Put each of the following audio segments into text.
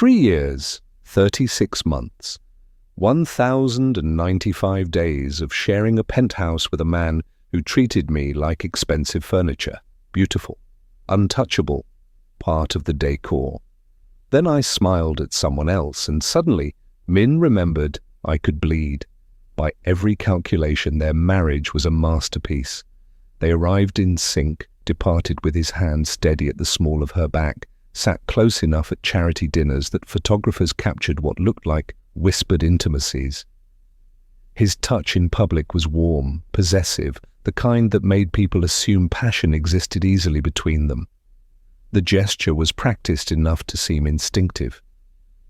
3 years, 36 months, 1,095 days of sharing a penthouse with a man who treated me like expensive furniture, beautiful, untouchable, part of the decor. Then I smiled at someone else, and suddenly Min remembered I could bleed. By every calculation, their marriage was a masterpiece. They arrived in sync, departed with his hand steady at the small of her back, sat close enough at charity dinners that photographers captured what looked like whispered intimacies. His touch in public was warm, possessive, the kind that made people assume passion existed easily between them. The gesture was practiced enough to seem instinctive.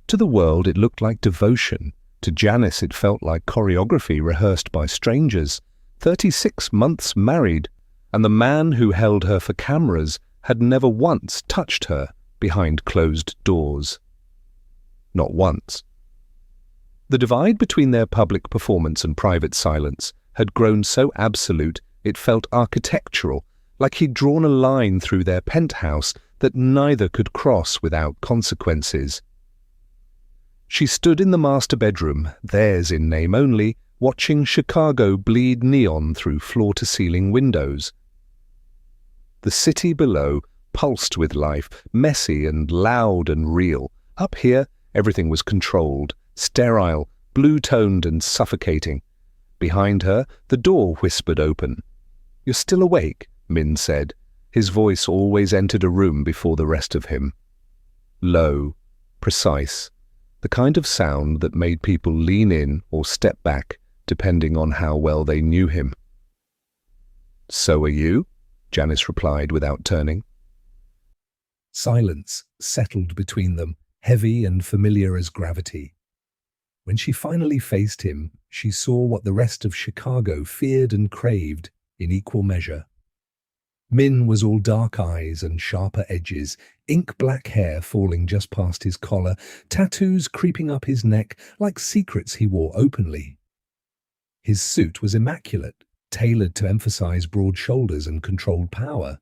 To the world it looked like devotion. To Janice it felt like choreography rehearsed by strangers. 36 months married, and the man who held her for cameras had never once touched her behind closed doors. Not once. The divide between their public performance and private silence had grown so absolute it felt architectural, like he'd drawn a line through their penthouse that neither could cross without consequences. She stood in the master bedroom, theirs in name only, watching Chicago bleed neon through floor-to-ceiling windows. The city below pulsed with life, messy and loud and real. Up here, everything was controlled, sterile, blue-toned and suffocating. Behind her, the door whispered open. "You're still awake," Min said. His voice always entered a room before the rest of him. Low, precise, the kind of sound that made people lean in or step back, depending on how well they knew him. "So are you?" Janice replied without turning. Silence settled between them, heavy and familiar as gravity. When she finally faced him, she saw what the rest of Chicago feared and craved in equal measure. Min was all dark eyes and sharper edges, ink-black hair falling just past his collar, tattoos creeping up his neck like secrets he wore openly. His suit was immaculate, tailored to emphasize broad shoulders and controlled power,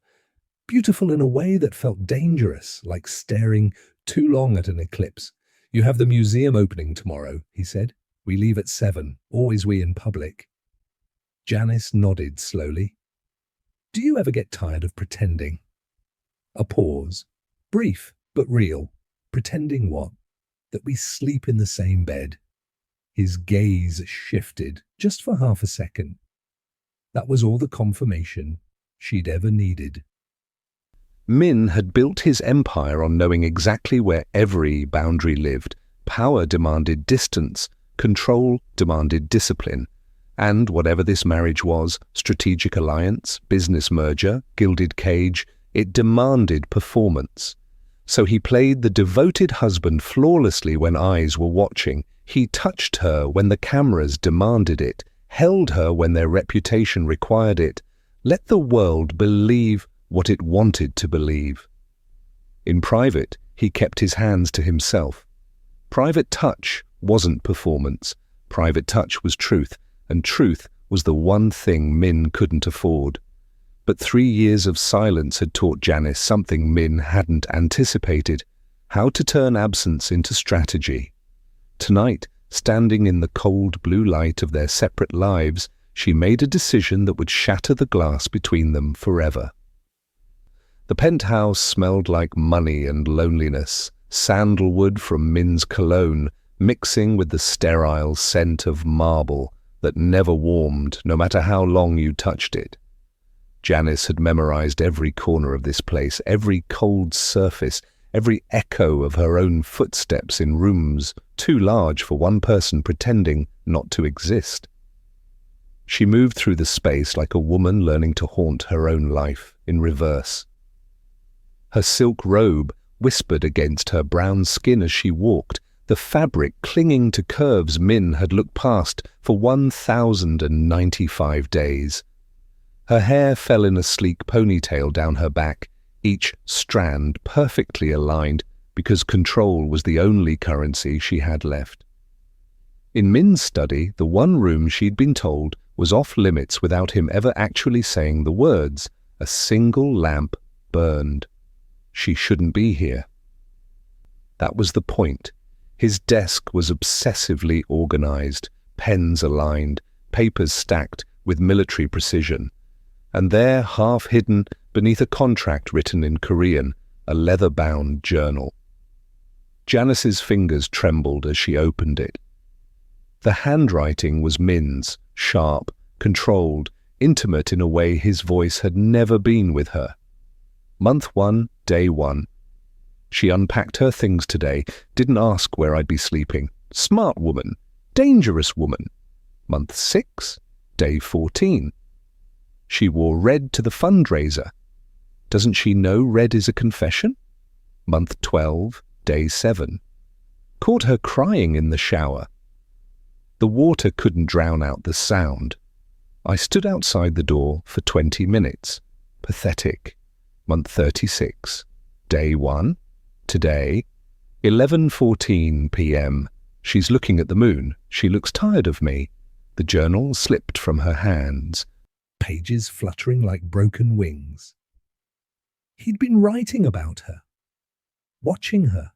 beautiful in a way that felt dangerous, like staring too long at an eclipse. "You have the museum opening tomorrow," he said. "We leave at 7, always we in public." Janice nodded slowly. "Do you ever get tired of pretending?" A pause. Brief, but real. Pretending what? That we sleep in the same bed. His gaze shifted, just for half a second. That was all the confirmation she'd ever needed. Min had built his empire on knowing exactly where every boundary lived. Power demanded distance, control demanded discipline. And whatever this marriage was, strategic alliance, business merger, gilded cage, it demanded performance. So he played the devoted husband flawlessly when eyes were watching. He touched her when the cameras demanded it, held her when their reputation required it. Let the world believe what it wanted to believe. In private, he kept his hands to himself. Private touch wasn't performance. Private touch was truth. And truth was the one thing Min couldn't afford. But 3 years of silence had taught Janice something Min hadn't anticipated, how to turn absence into strategy. Tonight, standing in the cold blue light of their separate lives, she made a decision that would shatter the glass between them forever. The penthouse smelled like money and loneliness, sandalwood from Min's cologne, mixing with the sterile scent of marble that never warmed, no matter how long you touched it. Janice had memorized every corner of this place, every cold surface, every echo of her own footsteps in rooms too large for one person pretending not to exist. She moved through the space like a woman learning to haunt her own life in reverse. Her silk robe whispered against her brown skin as she walked, the fabric clinging to curves Min had looked past for 1,095 days. Her hair fell in a sleek ponytail down her back, each strand perfectly aligned because control was the only currency she had left. In Min's study, the one room she'd been told was off-limits without him ever actually saying the words. A single lamp burned. She shouldn't be here. That was the point. His desk was obsessively organized, pens aligned, papers stacked with military precision. And there, half hidden beneath a contract written in Korean, a leather-bound journal. Janice's fingers trembled as she opened it. The handwriting was Min's, sharp, controlled, intimate in a way his voice had never been with her. Month 1, day 1. She unpacked her things today, didn't ask where I'd be sleeping. Smart woman, dangerous woman. Month 6, day 14. She wore red to the fundraiser. Doesn't she know red is a confession? Month 12, day 7. Caught her crying in the shower. The water couldn't drown out the sound. I stood outside the door for 20 minutes. Pathetic. Month 36, day 1. Today, 11:14 p.m. She's looking at the moon. She looks tired of me. The journal slipped from her hands, pages fluttering like broken wings. He'd been writing about her, watching her,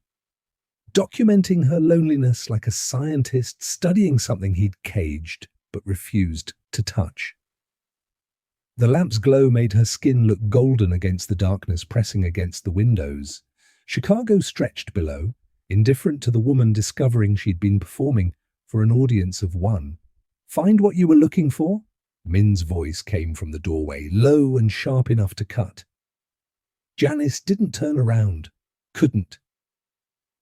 documenting her loneliness like a scientist studying something he'd caged but refused to touch. The lamp's glow made her skin look golden against the darkness pressing against the windows. Chicago stretched below, indifferent to the woman discovering she'd been performing for an audience of one. Find what you were looking for? Min's voice came from the doorway, low and sharp enough to cut. Janice didn't turn around, couldn't.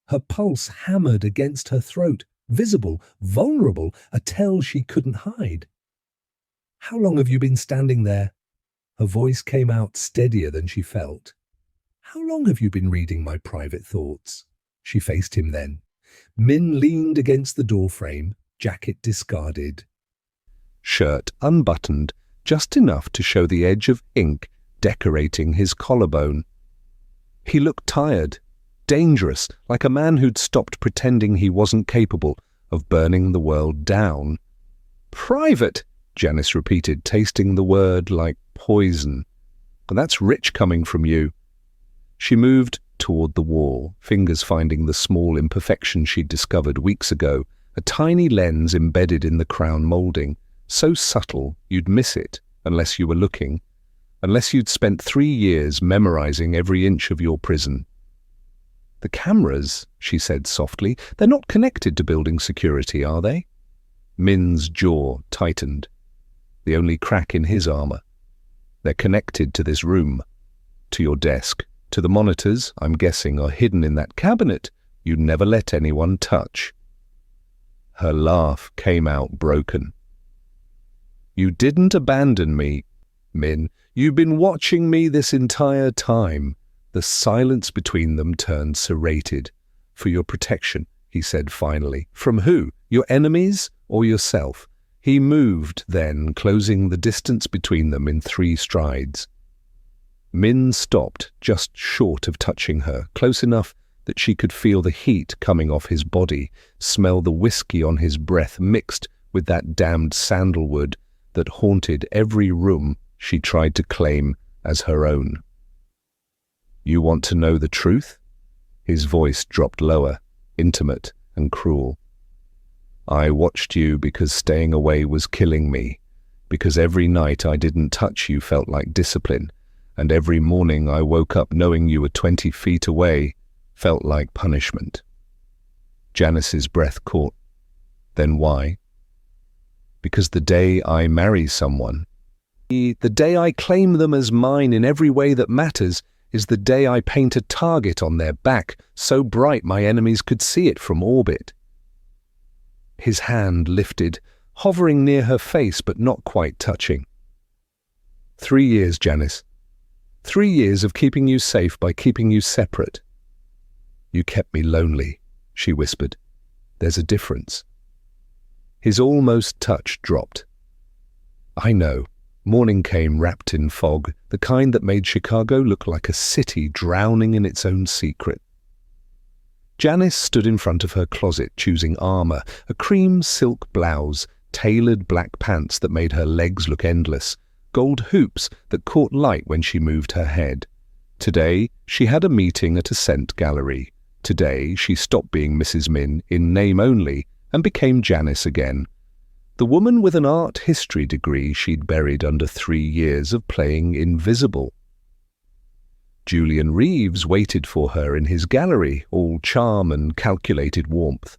Her pulse hammered against her throat, visible, vulnerable, a tell she couldn't hide. How long have you been standing there? Her voice came out steadier than she felt. How long have you been reading my private thoughts? She faced him then. Min leaned against the doorframe, jacket discarded. Shirt unbuttoned, just enough to show the edge of ink decorating his collarbone. He looked tired, dangerous, like a man who'd stopped pretending he wasn't capable of burning the world down. Private, Janice repeated, tasting the word like poison. But that's rich coming from you. She moved toward the wall, fingers finding the small imperfection she'd discovered weeks ago, a tiny lens embedded in the crown molding, so subtle you'd miss it unless you were looking, unless you'd spent 3 years memorizing every inch of your prison. The cameras, she said softly, they're not connected to building security, are they? Min's jaw tightened. The only crack in his armor. They're connected to this room, to your desk, to the monitors, I'm guessing, are hidden in that cabinet you never let anyone touch. Her laugh came out broken. You didn't abandon me, Min. You've been watching me this entire time. The silence between them turned serrated. For your protection, he said finally. From who? Your enemies or yourself? He moved then, closing the distance between them in 3 strides. Min stopped just short of touching her, close enough that she could feel the heat coming off his body, smell the whiskey on his breath mixed with that damned sandalwood that haunted every room she tried to claim as her own. You want to know the truth? His voice dropped lower, intimate and cruel. I watched you because staying away was killing me, because every night I didn't touch you felt like discipline, and every morning I woke up knowing you were 20 feet away felt like punishment. Janice's breath caught. Then why? Because the day I marry someone, the day I claim them as mine in every way that matters, is the day I paint a target on their back so bright my enemies could see it from orbit. His hand lifted, hovering near her face but not quite touching. 3 years, Janice. 3 years of keeping you safe by keeping you separate. You kept me lonely, she whispered. There's a difference. His almost touch dropped. I know. Morning came wrapped in fog, the kind that made Chicago look like a city drowning in its own secret. Janice stood in front of her closet, choosing armor, a cream silk blouse, tailored black pants that made her legs look endless, gold hoops that caught light when she moved her head. Today, she had a meeting at a scent gallery, Today, she stopped being Mrs. Min in name only and became Janice again, the woman with an art history degree she'd buried under 3 years of playing invisible. Julian Reeves waited for her in his gallery, all charm and calculated warmth.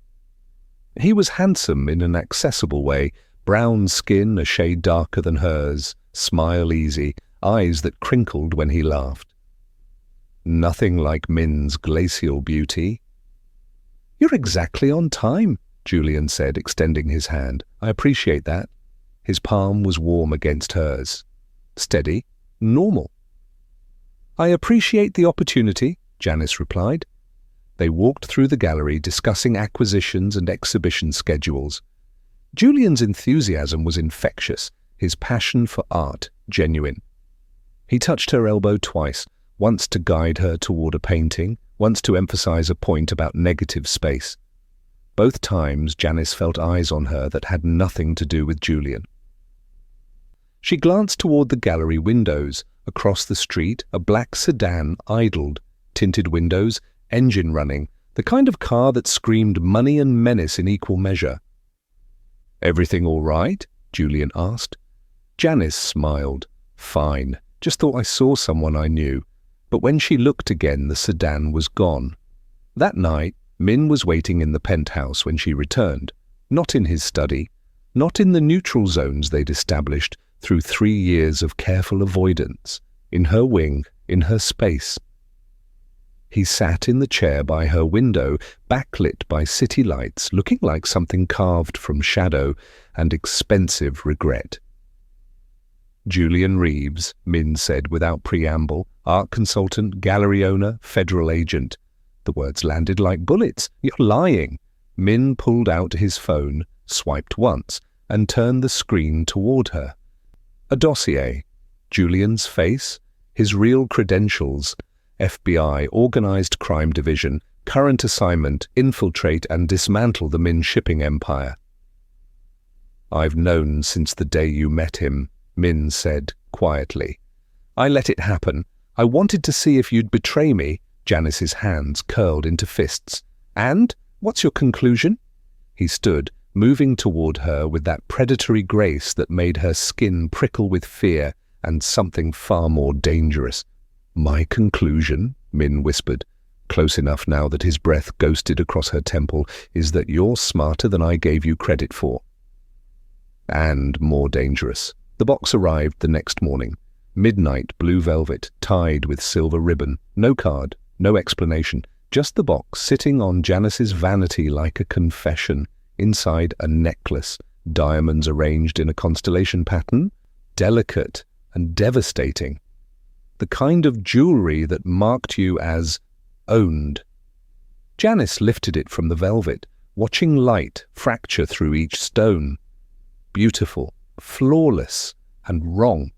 He was handsome in an accessible way, brown skin a shade darker than hers, smile easy, eyes that crinkled when he laughed. Nothing like Min's glacial beauty. "You're exactly on time," Julian said, extending his hand. "I appreciate that." His palm was warm against hers. Steady, normal. "I appreciate the opportunity," Janice replied. They walked through the gallery, discussing acquisitions and exhibition schedules. Julian's enthusiasm was infectious, his passion for art genuine. He touched her elbow twice, once to guide her toward a painting, once to emphasize a point about negative space. Both times Janice felt eyes on her that had nothing to do with Julian. She glanced toward the gallery windows. Across the street, a black sedan idled, tinted windows, engine running, the kind of car that screamed money and menace in equal measure. "Everything all right?" Julian asked. Janice smiled. "Fine. Just thought I saw someone I knew." But when she looked again, the sedan was gone. That night, Min was waiting in the penthouse when she returned, not in his study, not in the neutral zones they'd established through 3 years of careful avoidance, in her wing, in her space. He sat in the chair by her window, backlit by city lights, looking like something carved from shadow and expensive regret. "Julian Reeves," Min said without preamble, "art consultant, gallery owner, federal agent." The words landed like bullets. "You're lying." Min pulled out his phone, swiped once, and turned the screen toward her. A dossier. Julian's face, his real credentials, FBI, Organized Crime Division, current assignment, infiltrate and dismantle the Min shipping empire. "I've known since the day you met him," Min said quietly. "I let it happen. I wanted to see if you'd betray me." Janice's hands curled into fists. "And? What's your conclusion?" He stood, moving toward her with that predatory grace that made her skin prickle with fear and something far more dangerous. "My conclusion," Min whispered, close enough now that his breath ghosted across her temple, "is that you're smarter than I gave you credit for. And more dangerous." The box arrived the next morning. Midnight blue velvet, tied with silver ribbon. No card, no explanation. Just the box sitting on Janice's vanity like a confession. Inside a necklace, diamonds arranged in a constellation pattern. Delicate and devastating. The kind of jewelry that marked you as owned. Janice lifted it from the velvet, watching light fracture through each stone. Beautiful, flawless, and wrong.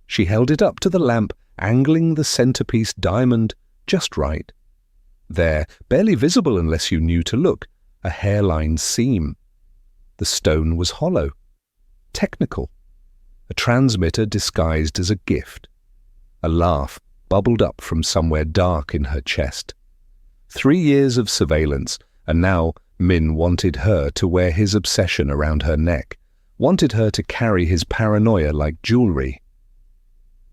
She held it up to the lamp, angling the centerpiece diamond just right. There, barely visible unless you knew to look, a hairline seam. The stone was hollow. Technical. A transmitter disguised as a gift. A laugh bubbled up from somewhere dark in her chest. 3 years of surveillance, and now Min wanted her to wear his obsession around her neck, wanted her to carry his paranoia like jewelry.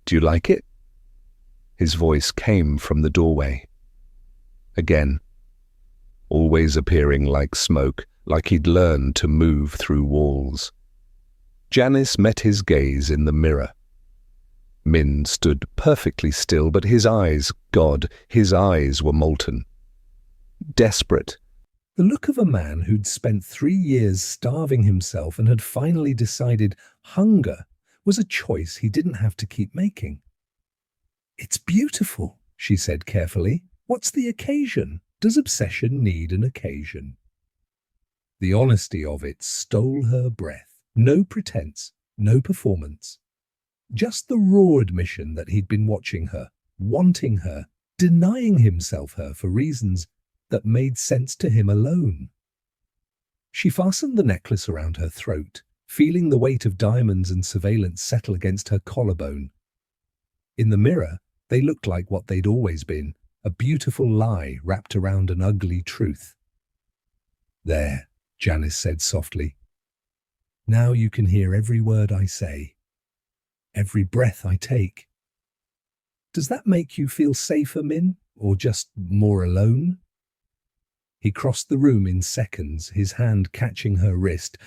"Do you like it?" His voice came from the doorway. Again, always appearing like smoke, like he'd learned to move through walls. Janice met his gaze in the mirror. Min stood perfectly still, but his eyes, God, his eyes were molten. Desperate. The look of a man who'd spent 3 years starving himself and had finally decided hunger was a choice he didn't have to keep making. "It's beautiful," she said carefully. "What's the occasion? Does obsession need an occasion?" The honesty of it stole her breath. No pretense, no performance. Just the raw admission that he'd been watching her, wanting her, denying himself her for reasons that made sense to him alone. She fastened the necklace around her throat, feeling the weight of diamonds and surveillance settle against her collarbone. In the mirror, they looked like what they'd always been, a beautiful lie wrapped around an ugly truth. "There," Janice said softly. "Now you can hear every word I say, every breath I take. Does that make you feel safer, Min, or just more alone?" He crossed the room in seconds, his hand catching her wrist.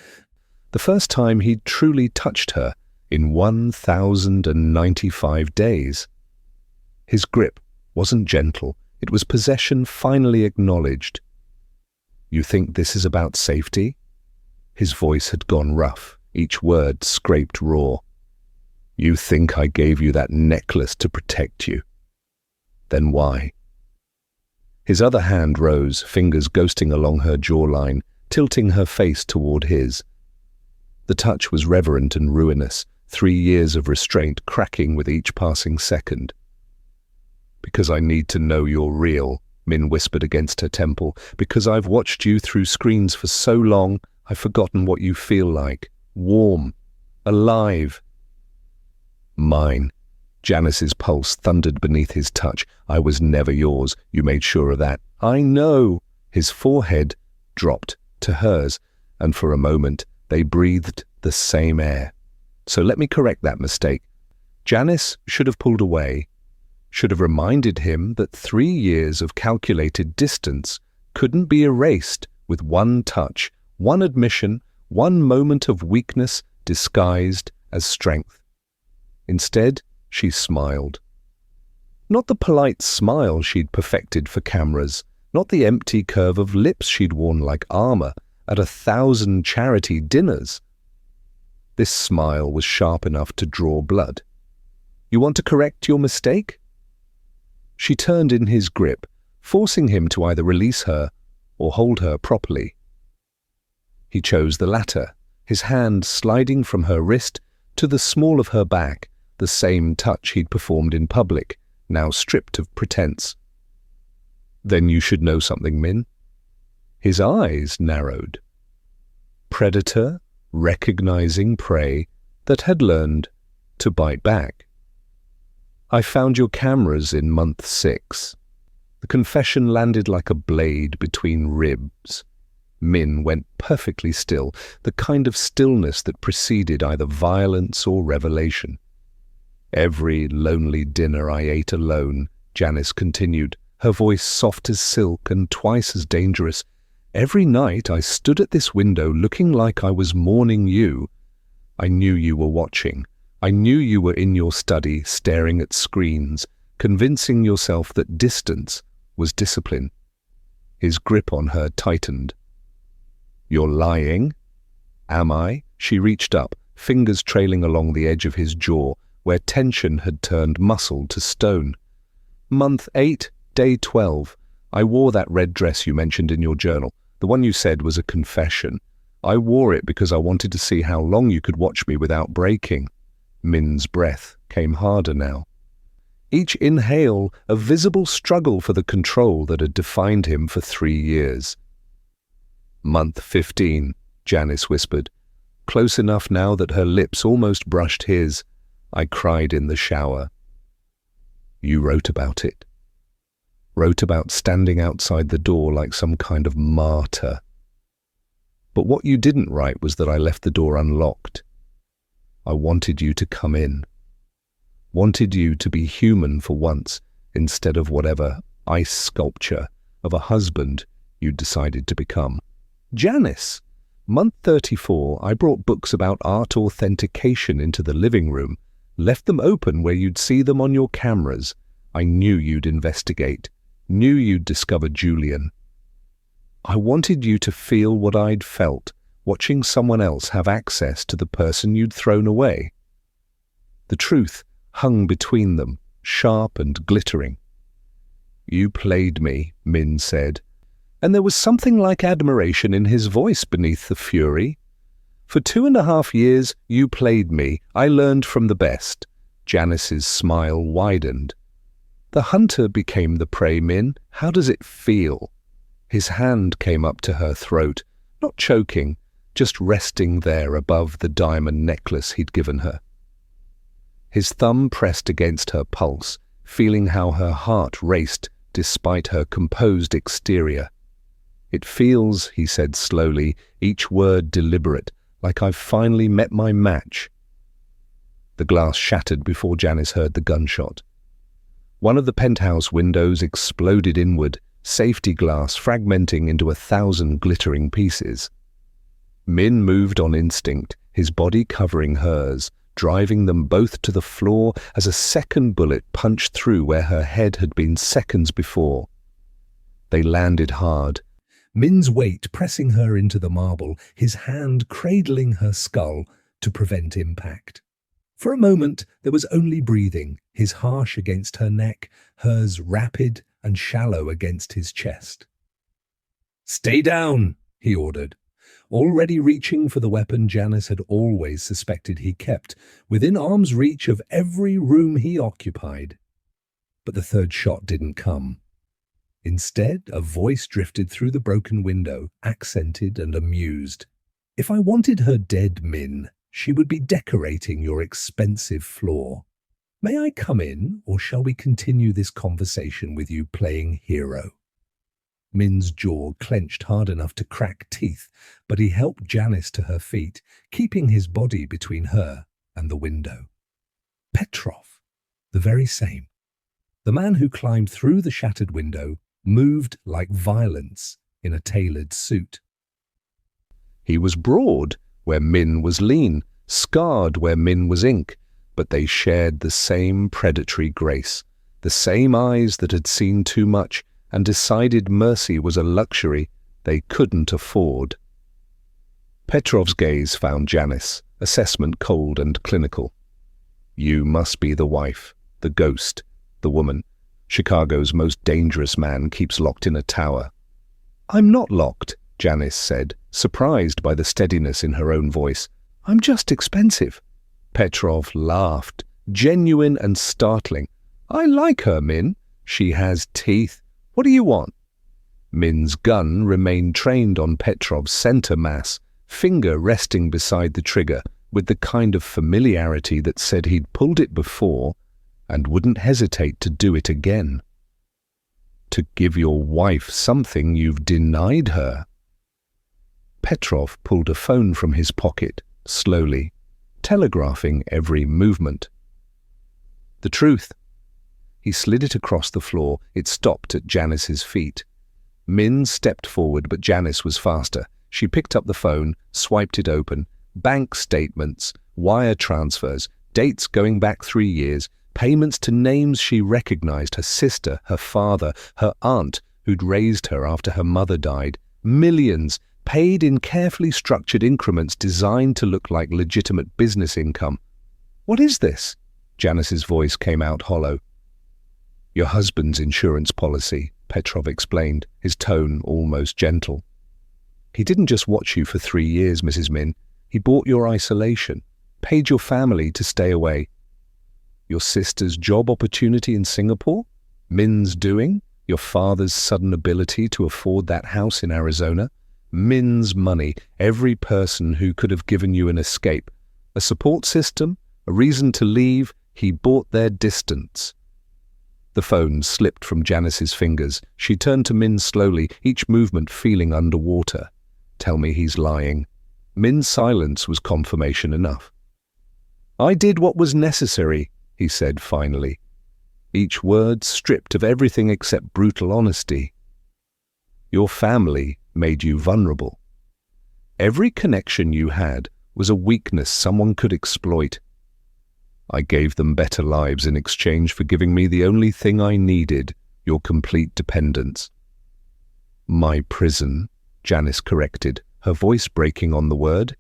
The first time he'd truly touched her in 1,095 days. His grip wasn't gentle, it was possession finally acknowledged. "You think this is about safety?" His voice had gone rough, each word scraped raw. "You think I gave you that necklace to protect you? Then why?" His other hand rose, fingers ghosting along her jawline, tilting her face toward his. The touch was reverent and ruinous, 3 years of restraint cracking with each passing second. "Because I need to know you're real," Min whispered against her temple. "Because I've watched you through screens for so long, I've forgotten what you feel like. Warm. Alive." "Mine." Janice's pulse thundered beneath his touch. "I was never yours. You made sure of that." "I know." His forehead dropped to hers, and for a moment they breathed the same air. "So let me correct that mistake." Janice should have pulled away, should have reminded him that 3 years of calculated distance couldn't be erased with one touch, one admission, one moment of weakness disguised as strength. Instead, she smiled. Not the polite smile she'd perfected for cameras, not the empty curve of lips she'd worn like armor at 1,000 charity dinners. This smile was sharp enough to draw blood. "You want to correct your mistake?" She turned in his grip, forcing him to either release her or hold her properly. He chose the latter, his hand sliding from her wrist to the small of her back, the same touch he'd performed in public, now stripped of pretense. "Then you should know something, Min." His eyes narrowed. Predator recognizing prey that had learned to bite back. "I found your cameras in month 6. The confession landed like a blade between ribs. Min went perfectly still, the kind of stillness that preceded either violence or revelation. "Every lonely dinner I ate alone," Janice continued, her voice soft as silk and twice as dangerous. "Every night I stood at this window looking like I was mourning you. I knew you were watching. I knew you were in your study, staring at screens, convincing yourself that distance was discipline." His grip on her tightened. "You're lying?" "Am I?" She reached up, fingers trailing along the edge of his jaw, where tension had turned muscle to stone. "Month 8, day 12. I wore that red dress you mentioned in your journal, the one you said was a confession. I wore it because I wanted to see how long you could watch me without breaking." Min's breath came harder now. Each inhale a visible struggle for the control that had defined him for 3 years. "Month 15, Janice whispered, close enough now that her lips almost brushed his. "I cried in the shower." "You wrote about it." Wrote about standing outside the door like some kind of martyr. "But what you didn't write was that I left the door unlocked. I wanted you to come in. Wanted you to be human for once, instead of whatever ice sculpture of a husband you decided to become." "Janice!" Month 34, I brought books about art authentication into the living room, left them open where you'd see them on your cameras. I knew you'd investigate, knew you'd discover Julian. I wanted you to feel what I'd felt, watching someone else have access to the person you'd thrown away. The truth hung between them, sharp and glittering. "You played me," Min said, and there was something like admiration in his voice beneath the fury. "For 2.5 years, you played me. I learned from the best." Janice's smile widened. "The hunter became the prey, Min. How does it feel?" His hand came up to her throat, not choking, just resting there above the diamond necklace he'd given her. His thumb pressed against her pulse, feeling how her heart raced despite her composed exterior. "It feels," he said slowly, each word deliberate, "like I've finally met my match." The glass shattered before Janice heard the gunshot. One of the penthouse windows exploded inward, safety glass fragmenting into 1,000 glittering pieces. Min moved on instinct, his body covering hers, driving them both to the floor as a second bullet punched through where her head had been seconds before. They landed hard, Min's weight pressing her into the marble, his hand cradling her skull to prevent impact. For a moment, there was only breathing, his harsh against her neck, hers rapid and shallow against his chest. "Stay down," he ordered. Already reaching for the weapon Janice had always suspected he kept, within arm's reach of every room he occupied. But the third shot didn't come. Instead, a voice drifted through the broken window, accented and amused. "If I wanted her dead, Min, she would be decorating your expensive floor. May I come in, or shall we continue this conversation with you playing hero?" Min's jaw clenched hard enough to crack teeth, but he helped Janice to her feet, keeping his body between her and the window. Petrov, the very same. The man who climbed through the shattered window moved like violence in a tailored suit. He was broad where Min was lean, scarred where Min was ink, but they shared the same predatory grace, the same eyes that had seen too much and decided mercy was a luxury they couldn't afford. Petrov's gaze found Janice, assessment cold and clinical. "You must be the wife, the ghost, the woman. Chicago's most dangerous man keeps locked in a tower." "I'm not locked," Janice said, surprised by the steadiness in her own voice. "I'm just expensive." Petrov laughed, genuine and startling. "I like her, Min. She has teeth. What do you want?" Min's gun remained trained on Petrov's center mass, finger resting beside the trigger, with the kind of familiarity that said he'd pulled it before and wouldn't hesitate to do it again. "To give your wife something you've denied her." Petrov pulled a phone from his pocket, slowly, telegraphing every movement. "The truth." He slid it across the floor. It stopped at Janice's feet. Min stepped forward, but Janice was faster. She picked up the phone, swiped it open. Bank statements, wire transfers, dates going back 3 years, payments to names she recognized, her sister, her father, her aunt, who'd raised her after her mother died. Millions, paid in carefully structured increments designed to look like legitimate business income. "What is this?" Janice's voice came out hollow. "Your husband's insurance policy," Petrov explained, his tone almost gentle. "He didn't just watch you for 3 years, Mrs. Min. He bought your isolation, paid your family to stay away. Your sister's job opportunity in Singapore? Min's doing? Your father's sudden ability to afford that house in Arizona? Min's money, every person who could have given you an escape. A support system, a reason to leave, he bought their distance." The phone slipped from Janice's fingers. She turned to Min slowly, each movement feeling underwater. "Tell me he's lying." Min's silence was confirmation enough. "I did what was necessary," he said finally, each word stripped of everything except brutal honesty. "Your family made you vulnerable. Every connection you had was a weakness someone could exploit. I gave them better lives in exchange for giving me the only thing I needed, your complete dependence." "My prison," Janice corrected, her voice breaking on the word.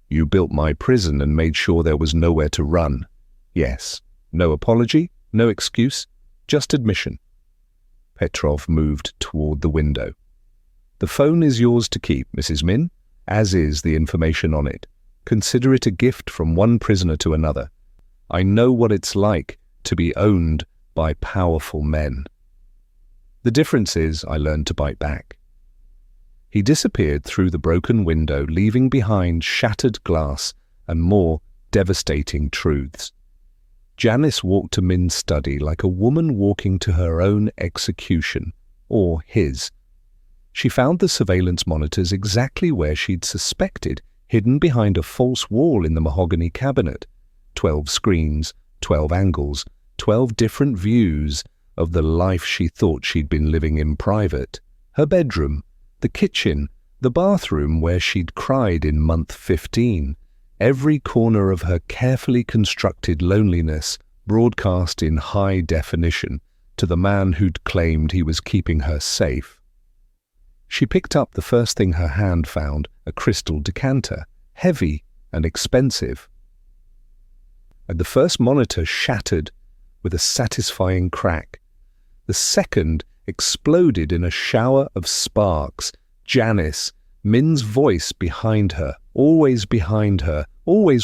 "You built my prison and made sure there was nowhere to run. Yes. No apology, no excuse, just admission." Petrov moved toward the window. "The phone is yours to keep, Mrs. Min, as is the information on it. Consider it a gift from one prisoner to another. I know what it's like to be owned by powerful men. The difference is I learned to bite back." He disappeared through the broken window, leaving behind shattered glass and more devastating truths. Janice walked to Min's study like a woman walking to her own execution, or his. She found the surveillance monitors exactly where she'd suspected, hidden behind a false wall in the mahogany cabinet. 12 screens, 12 angles, 12 different views of the life she thought she'd been living in private. Her bedroom, the kitchen, the bathroom where she'd cried in month 15. Every corner of her carefully constructed loneliness broadcast in high definition to the man who'd claimed he was keeping her safe. She picked up the first thing her hand found, a crystal decanter, heavy and expensive. And the first monitor shattered with a satisfying crack. The second exploded in a shower of sparks. Janice, Min's voice behind her, always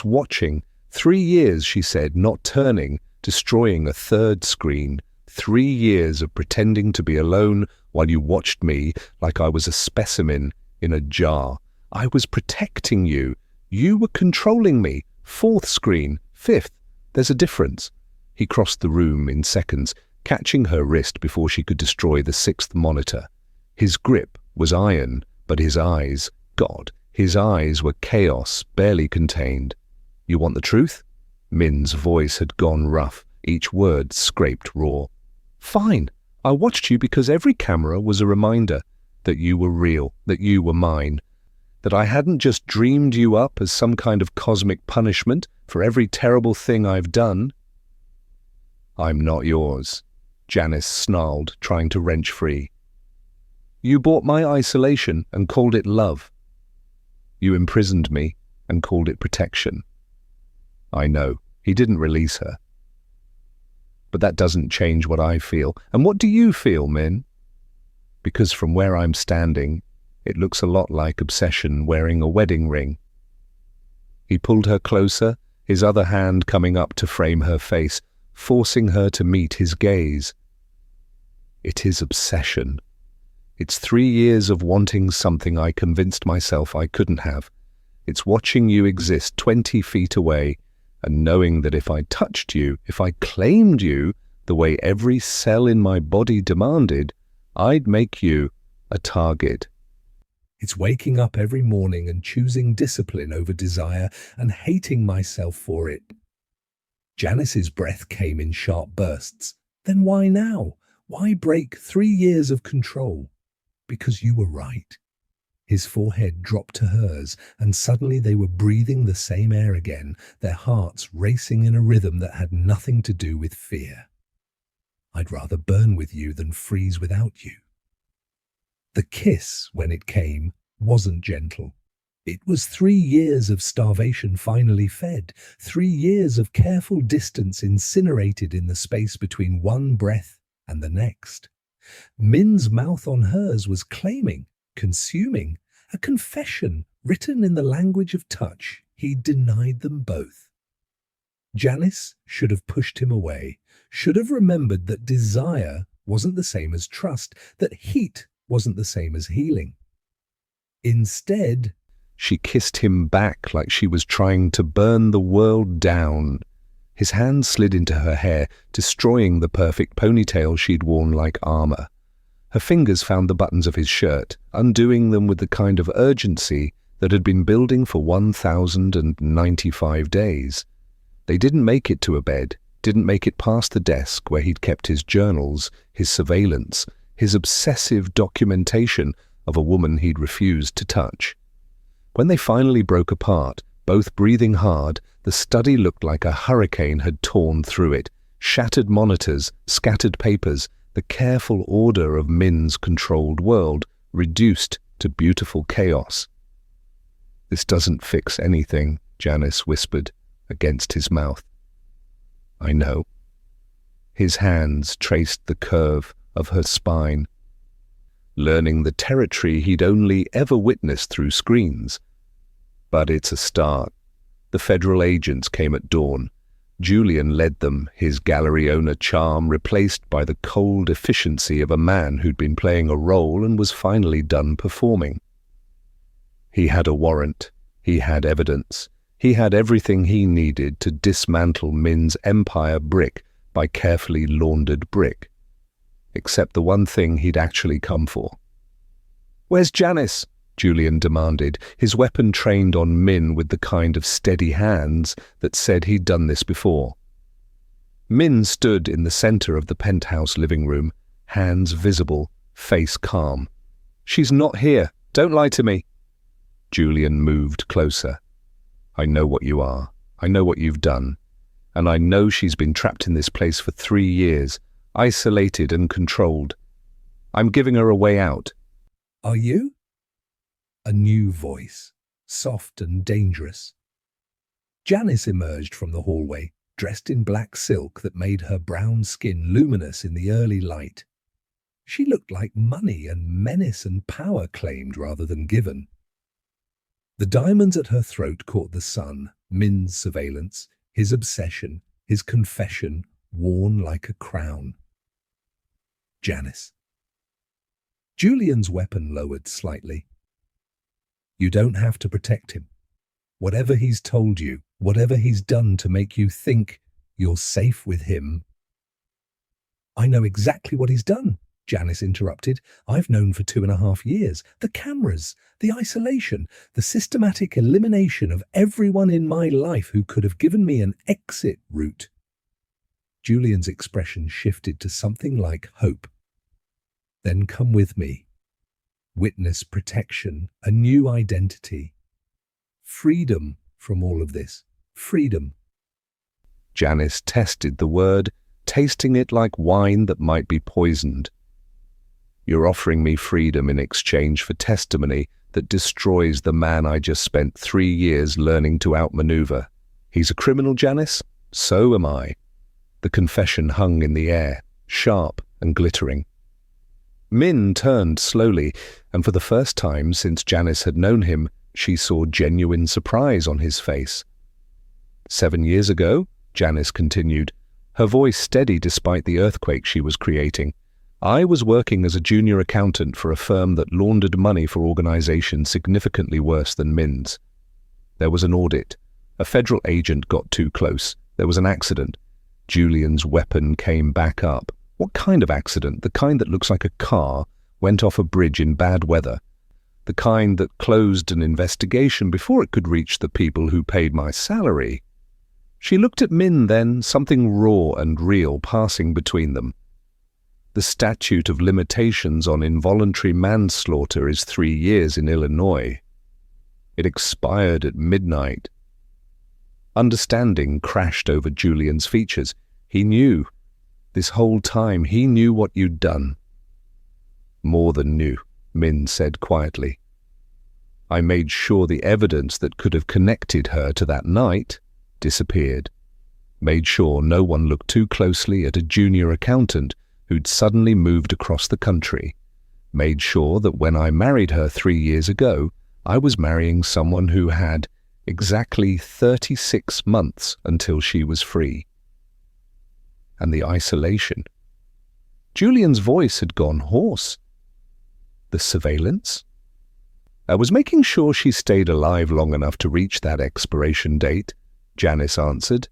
watching. 3 years, she said, not turning, destroying a third screen. 3 years of pretending to be alone while you watched me like I was a specimen in a jar. I was protecting you. You were controlling me. 4th screen, 5th. There's a difference. He crossed the room in seconds, catching her wrist before she could destroy the 6th monitor. His grip was iron, but his eyes, God, his eyes were chaos, barely contained. You want the truth? Min's voice had gone rough, each word scraped raw. Fine. I watched you because every camera was a reminder that you were real, that you were mine, that I hadn't just dreamed you up as some kind of cosmic punishment for every terrible thing I've done. I'm not yours, Janice snarled, trying to wrench free. You bought my isolation and called it love. You imprisoned me and called it protection. I know, he didn't release her. But that doesn't change what I feel. And what do you feel, Min? Because from where I'm standing, it looks a lot like obsession wearing a wedding ring. He pulled her closer, his other hand coming up to frame her face, forcing her to meet his gaze. It is obsession. It's 3 years of wanting something I convinced myself I couldn't have. It's watching you exist 20 feet away and knowing that if I touched you, if I claimed you the way every cell in my body demanded, I'd make you a target. It's waking up every morning and choosing discipline over desire and hating myself for it. Janice's breath came in sharp bursts. Then why now? Why break 3 years of control? Because you were right. His forehead dropped to hers, and suddenly they were breathing the same air again, their hearts racing in a rhythm that had nothing to do with fear. I'd rather burn with you than freeze without you. The kiss, when it came, wasn't gentle. It was 3 years of starvation finally fed, 3 years of careful distance incinerated in the space between one breath and the next. Min's mouth on hers was claiming, consuming, a confession written in the language of touch. He denied them both. Janice should have pushed him away, should have remembered that desire wasn't the same as trust, that heat wasn't the same as healing. Instead, she kissed him back like she was trying to burn the world down. His hand slid into her hair, destroying the perfect ponytail she'd worn like armor. Her fingers found the buttons of his shirt, undoing them with the kind of urgency that had been building for 1,095 days. They didn't make it to a bed, didn't make it past the desk where he'd kept his journals, his surveillance, his obsessive documentation of a woman he'd refused to touch. When they finally broke apart, both breathing hard, the study looked like a hurricane had torn through it. Shattered monitors, scattered papers, the careful order of Min's controlled world, reduced to beautiful chaos. This doesn't fix anything, Janice whispered against his mouth. I know. His hands traced the curve of her spine, learning the territory he'd only ever witnessed through screens. But it's a start. The federal agents came at dawn. Julian led them, his gallery owner charm replaced by the cold efficiency of a man who'd been playing a role and was finally done performing. He had a warrant. He had evidence. He had everything he needed to dismantle Min's empire brick by carefully laundered brick. Except the one thing he'd actually come for. "Where's Janice?" Julian demanded, his weapon trained on Min with the kind of steady hands that said he'd done this before. Min stood in the center of the penthouse living room, hands visible, face calm. "She's not here. Don't lie to me." Julian moved closer. "I know what you are. I know what you've done. And I know she's been trapped in this place for 3 years, isolated and controlled. I'm giving her a way out." "Are you?" A new voice, soft and dangerous. Janice emerged from the hallway, dressed in black silk that made her brown skin luminous in the early light. She looked like money and menace and power claimed rather than given. The diamonds at her throat caught the sun, Min's surveillance, his obsession, his confession, worn like a crown. Janice. Julian's weapon lowered slightly. "You don't have to protect him. Whatever he's told you, whatever he's done to make you think you're safe with him." "I know exactly what he's done," Janice interrupted. "I've known for 2.5 years. The cameras, the isolation, the systematic elimination of everyone in my life who could have given me an exit route." Julian's expression shifted to something like hope. "Then come with me. Witness protection, a new identity. Freedom from all of this. Freedom." Janice tested the word, tasting it like wine that might be poisoned. "You're offering me freedom in exchange for testimony that destroys the man I just spent 3 years learning to outmaneuver. He's a criminal, Janice? So am I." The confession hung in the air, sharp and glittering. Min turned slowly, and for the first time since Janice had known him, she saw genuine surprise on his face. "7 years ago," Janice continued, her voice steady despite the earthquake she was creating, "I was working as a junior accountant for a firm that laundered money for organizations significantly worse than Min's. There was an audit. A federal agent got too close. There was an accident. Julian's weapon came back up. What kind of accident? The kind that looks like a car went off a bridge in bad weather. The kind that closed an investigation before it could reach the people who paid my salary." She looked at Min then, something raw and real passing between them. "The statute of limitations on involuntary manslaughter is 3 years in Illinois. It expired at midnight." Understanding crashed over Julian's features. He knew. This whole time he knew what you'd done. "More than knew," Min said quietly. "I made sure the evidence that could have connected her to that night disappeared. Made sure no one looked too closely at a junior accountant who'd suddenly moved across the country. Made sure that when I married her 3 years ago, I was marrying someone who had exactly 36 months until she was free." And the isolation. Julian's voice had gone hoarse. "The surveillance? I was making sure she stayed alive long enough to reach that expiration date," Janice answered.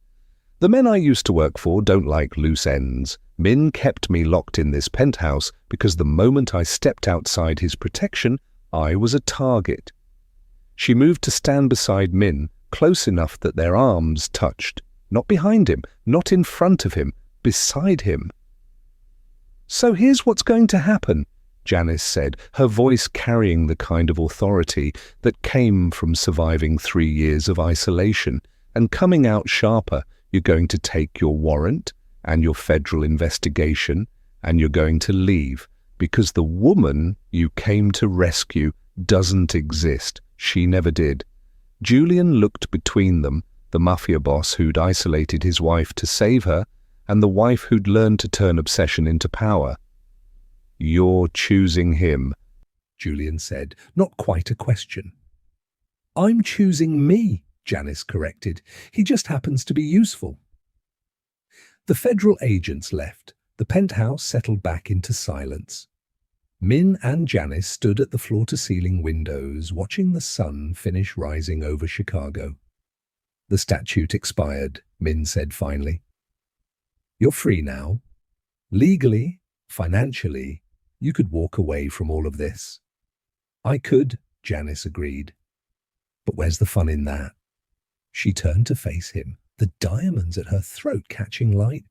"The men I used to work for don't like loose ends. Min kept me locked in this penthouse because the moment I stepped outside his protection, I was a target." She moved to stand beside Min, close enough that their arms touched. Not behind him, not in front of him, beside him. "So here's what's going to happen," Janice said, her voice carrying the kind of authority that came from surviving 3 years of isolation, and coming out sharper. "You're going to take your warrant and your federal investigation, and you're going to leave, because the woman you came to rescue doesn't exist. She never did." Julian looked between them, the mafia boss who'd isolated his wife to save her, and the wife who'd learned to turn obsession into power. "You're choosing him," Julian said, not quite a question. "I'm choosing me," Janice corrected. "He just happens to be useful." The federal agents left. The penthouse settled back into silence. Min and Janice stood at the floor-to-ceiling windows, watching the sun finish rising over Chicago. The statute expired, Min said finally. You're free now. Legally, financially, you could walk away from all of this. I could, Janice agreed. But where's the fun in that? She turned to face him, the diamonds at her throat catching light.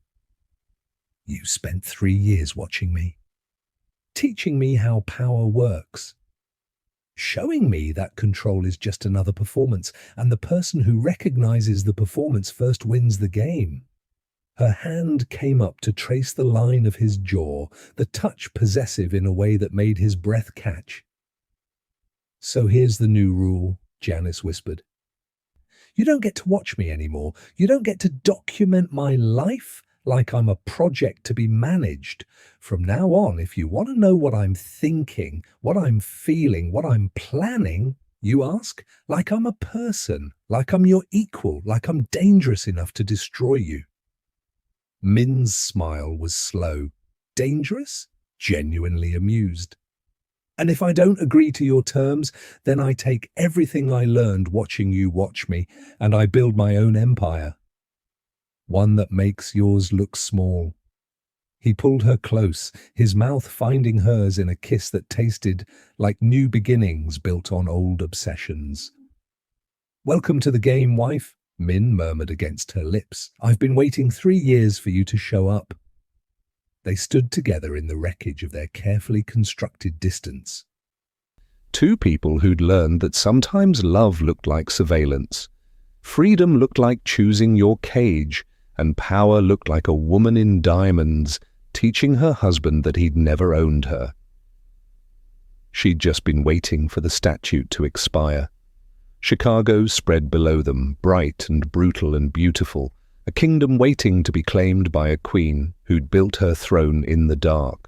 You spent 3 years watching me, teaching me how power works, showing me that control is just another performance, and the person who recognizes the performance first wins the game. Her hand came up to trace the line of his jaw, the touch possessive in a way that made his breath catch. So here's the new rule, Janice whispered. You don't get to watch me anymore. You don't get to document my life like I'm a project to be managed. From now on, if you want to know what I'm thinking, what I'm feeling, what I'm planning, you ask, like I'm a person, like I'm your equal, like I'm dangerous enough to destroy you. Min's smile was slow. Dangerous? Genuinely amused. And if I don't agree to your terms, then I take everything I learned watching you watch me, and I build my own empire. One that makes yours look small. He pulled her close, his mouth finding hers in a kiss that tasted like new beginnings built on old obsessions. Welcome to the game, wife, Min murmured against her lips. I've been waiting 3 years for you to show up. They stood together in the wreckage of their carefully constructed distance. Two people who'd learned that sometimes love looked like surveillance. Freedom looked like choosing your cage, and power looked like a woman in diamonds teaching her husband that he'd never owned her. She'd just been waiting for the statute to expire. Chicago spread below them, bright and brutal and beautiful, a kingdom waiting to be claimed by a queen who'd built her throne in the dark.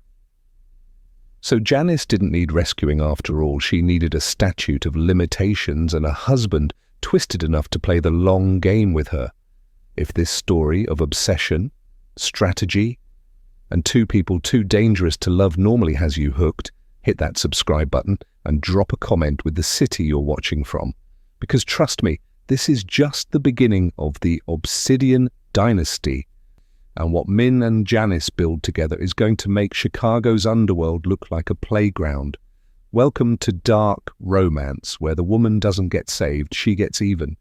So Janice didn't need rescuing after all. She needed a statute of limitations and a husband twisted enough to play the long game with her. If this story of obsession, strategy, and two people too dangerous to love normally has you hooked, hit that subscribe button and drop a comment with the city you're watching from. Because trust me, this is just the beginning of the Obsidian Dynasty, and what Min and Janice build together is going to make Chicago's underworld look like a playground. Welcome to dark romance, where the woman doesn't get saved, she gets even.